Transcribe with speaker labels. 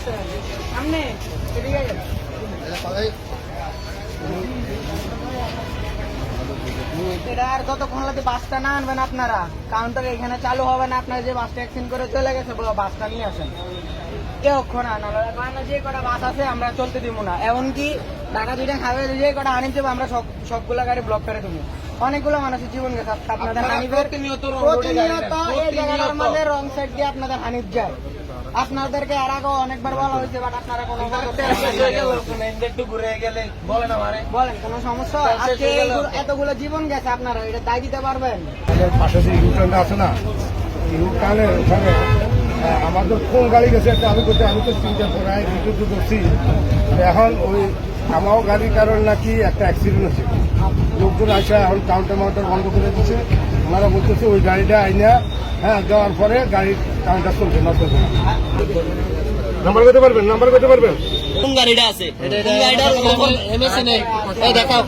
Speaker 1: সামনে এদিকে এটা আর যতক্ষণ লাগে বাসটা না আনবেন আপনারা কাউন্টার এখানে চালু হবে না। আপনারা যে বাসটা অ্যাক্সিডেন্ট করে চলে গেছে বাসটা নিয়ে আসেন এক্ষণ আনা যে কটা বাস আছে আমরা চলতে দিব না। এমনকি ঢাকা দুইটা খাবে যে কটা হানি দেবো আমরা সবগুলো গাড়ি ব্লক করে দেবো। অনেকগুলো মানুষের জীবন গেছে আপনাদের হানিফের মধ্যে রং সাইড দিয়ে আপনাদের হানিফ যায়। আপনাদেরকে এর আগেও অনেকবার বলা হয়েছে বাট আপনারা কোনো বলেন কোনো সমস্যা আজকে এতগুলো জীবন গেছে আপনারা এটা দায় দিতে পারবেন?
Speaker 2: পাশে যে ইউটার্নটা আছে না ইউটার্নের ওখানে আমাদের কোন গাড়ি গেছে একটা আমি করতে আমি তো চিন্তা করাই দুটো করছি। এখন ওই আমারও গাড়ির কারণ নাকি একটা অ্যাক্সিডেন্ট হচ্ছে। লোকজন আসা এখন কাউন্টার মাউন্টার বন্ধ করে দিচ্ছে। ওনারা বলতেছে ওই গাড়িটা আইনা দেওয়ার পরে গাড়ির কাউন্টার চলছে না চলছে না। নাম্বার করতে পারবেন? নাম্বার করতে পারবেন?
Speaker 3: কোন গাড়িটা আছে? কোন গাড়িটা দেখাও।